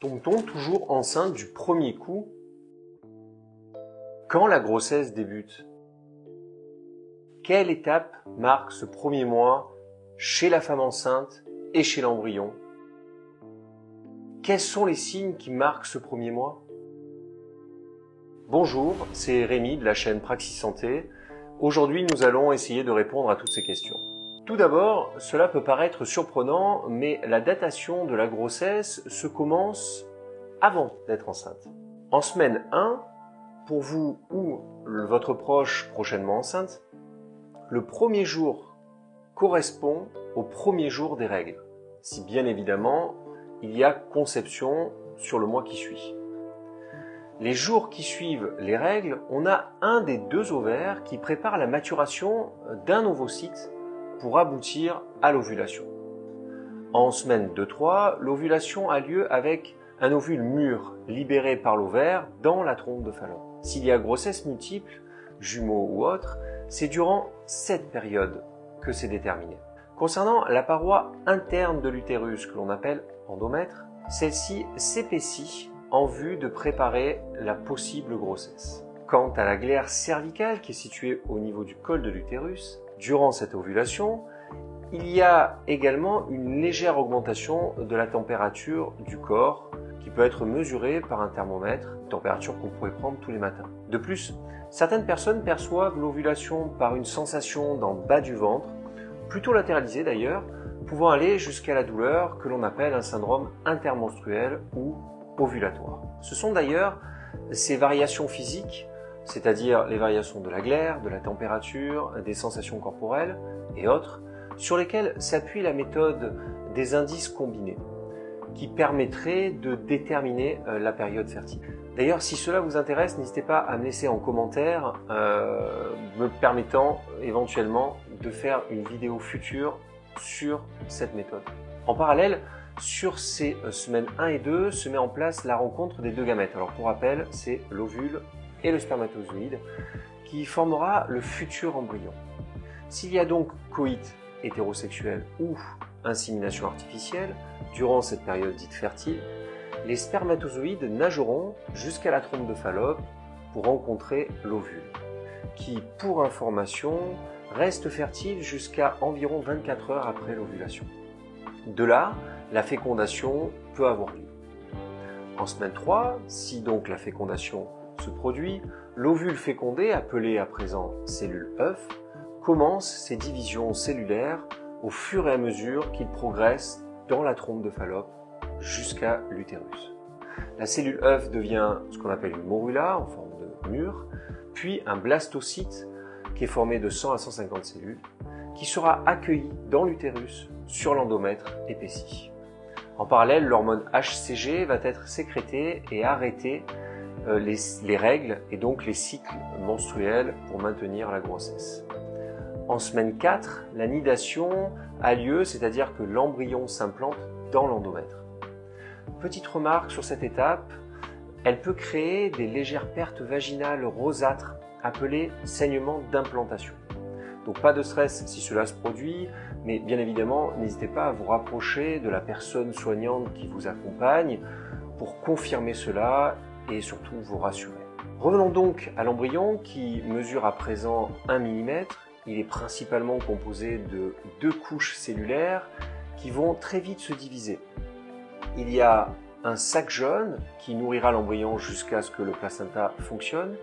Tombe-t-on toujours enceinte du premier coup? Quand la grossesse débute? Quelle étape marque ce premier mois chez la femme enceinte et chez l'embryon? Quels sont les signes qui marquent ce premier mois? Bonjour, c'est Rémi de la chaîne Praxis Santé. Aujourd'hui, nous allons essayer de répondre à toutes ces questions. Tout d'abord, cela peut paraître surprenant, mais la datation de la grossesse se commence avant d'être enceinte. En semaine 1, pour vous ou votre proche prochainement enceinte, le premier jour correspond au premier jour des règles, si bien évidemment il y a conception sur le mois qui suit. Les jours qui suivent les règles, on a un des deux ovaires qui prépare la maturation d'un ovocyte pour aboutir à l'ovulation. En semaine 2-3, l'ovulation a lieu avec un ovule mûr libéré par l'ovaire dans la trompe de Fallope. S'il y a grossesse multiple, jumeaux ou autre, c'est durant cette période que c'est déterminé. Concernant la paroi interne de l'utérus que l'on appelle endomètre, celle-ci s'épaissit en vue de préparer la possible grossesse. Quant à la glaire cervicale qui est située au niveau du col de l'utérus, durant cette ovulation, il y a également une légère augmentation de la température du corps qui peut être mesurée par un thermomètre, température qu'on pourrait prendre tous les matins. De plus, certaines personnes perçoivent l'ovulation par une sensation dans le bas du ventre, plutôt latéralisée d'ailleurs, pouvant aller jusqu'à la douleur que l'on appelle un syndrome intermenstruel ou ovulatoire. Ce sont d'ailleurs ces variations physiques, c'est-à-dire les variations de la glaire, de la température, des sensations corporelles et autres, sur lesquelles s'appuie la méthode des indices combinés, qui permettrait de déterminer la période fertile. D'ailleurs, si cela vous intéresse, n'hésitez pas à me laisser en commentaire, me permettant éventuellement de faire une vidéo future sur cette méthode. En parallèle, sur ces semaines 1 et 2 se met en place la rencontre des deux gamètes. Alors pour rappel, c'est l'ovule et le spermatozoïde qui formera le futur embryon. S'il y a donc coït hétérosexuel ou insémination artificielle durant cette période dite fertile, les spermatozoïdes nageront jusqu'à la trompe de Fallope pour rencontrer l'ovule, qui, pour information, reste fertile jusqu'à environ 24 heures après l'ovulation. De là, la fécondation peut avoir lieu. En semaine 3, si donc la fécondation se produit, l'ovule fécondé, appelé à présent cellule œuf, commence ses divisions cellulaires au fur et à mesure qu'il progresse dans la trompe de Fallope jusqu'à l'utérus. La cellule œuf devient ce qu'on appelle une morula en forme de mûre, puis un blastocyte qui est formé de 100 à 150 cellules, qui sera accueilli dans l'utérus sur l'endomètre épaissi. En parallèle, l'hormone HCG va être sécrétée et arrêter les règles et donc les cycles menstruels pour maintenir la grossesse. En semaine 4, la nidation a lieu, c'est-à-dire que l'embryon s'implante dans l'endomètre. Petite remarque sur cette étape, elle peut créer des légères pertes vaginales rosâtres appelées saignements d'implantation. Donc pas de stress si cela se produit, mais bien évidemment, n'hésitez pas à vous rapprocher de la personne soignante qui vous accompagne pour confirmer cela et surtout vous rassurer. Revenons donc à l'embryon qui mesure à présent 1 mm. Il est principalement composé de 2 couches cellulaires qui vont très vite se diviser. Il y a un sac jaune qui nourrira l'embryon jusqu'à ce que le placenta fonctionne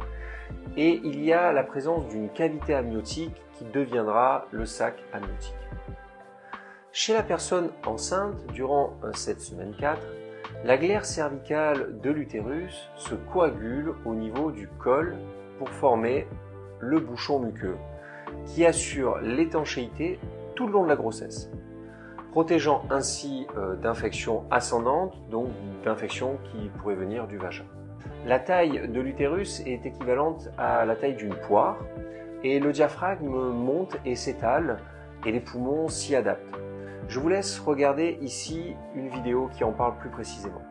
et il y a la présence d'une cavité amniotique qui deviendra le sac amniotique. Chez la personne enceinte, durant cette semaine 4, la glaire cervicale de l'utérus se coagule au niveau du col pour former le bouchon muqueux qui assure l'étanchéité tout le long de la grossesse, protégeant ainsi d'infections ascendantes, donc d'infections qui pourraient venir du vagin. La taille de l'utérus est équivalente à la taille d'une poire et le diaphragme monte et s'étale et les poumons s'y adaptent. Je vous laisse regarder ici une vidéo qui en parle plus précisément.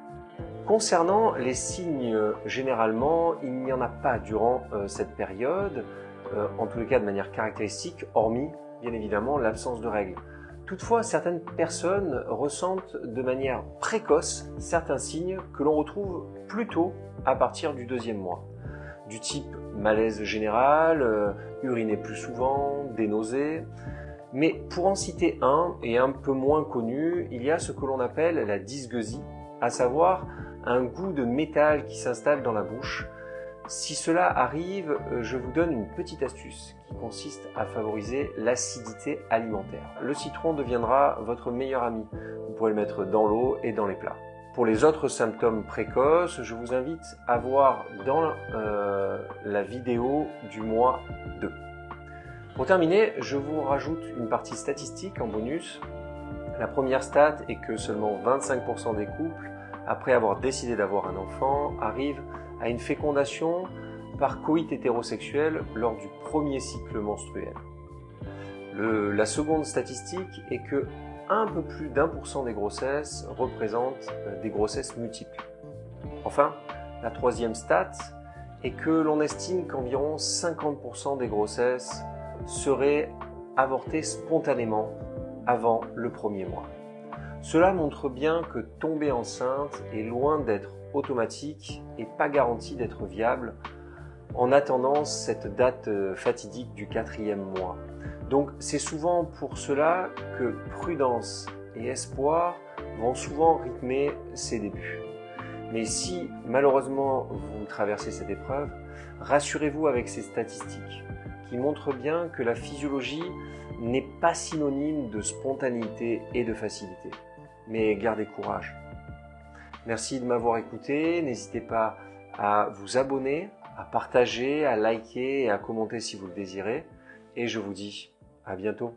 Concernant les signes, généralement, il n'y en a pas durant cette période, en tous les cas de manière caractéristique, hormis bien évidemment l'absence de règles. Toutefois, certaines personnes ressentent de manière précoce certains signes que l'on retrouve plutôt à partir du 2e mois, du type malaise général, uriner plus souvent, des nausées. Mais pour en citer un, et un peu moins connu, il y a ce que l'on appelle la dysgeusie, à savoir un goût de métal qui s'installe dans la bouche. Si cela arrive, je vous donne une petite astuce qui consiste à favoriser l'acidité alimentaire. Le citron deviendra votre meilleur ami. Vous pourrez le mettre dans l'eau et dans les plats. Pour les autres symptômes précoces, je vous invite à voir dans la vidéo du mois 2. Pour terminer, je vous rajoute une partie statistique en bonus. La première stat est que seulement 25% des couples, après avoir décidé d'avoir un enfant, arrivent à une fécondation par coït hétérosexuel lors du premier cycle menstruel. La seconde statistique est que un peu plus d'1% des grossesses représentent des grossesses multiples. Enfin, la troisième stat est que l'on estime qu'environ 50% des grossesses seraient avortées spontanément avant le 1er mois. Cela montre bien que tomber enceinte est loin d'être automatique et pas garanti d'être viable en attendant cette date fatidique du 4e mois. Donc c'est souvent pour cela que prudence et espoir vont souvent rythmer ces débuts. Mais si malheureusement vous traversez cette épreuve, rassurez-vous avec ces statistiques qui montrent bien que la physiologie n'est pas synonyme de spontanéité et de facilité. Mais gardez courage. Merci de m'avoir écouté, n'hésitez pas à vous abonner, à partager, à liker et à commenter si vous le désirez. Et je vous dis à bientôt.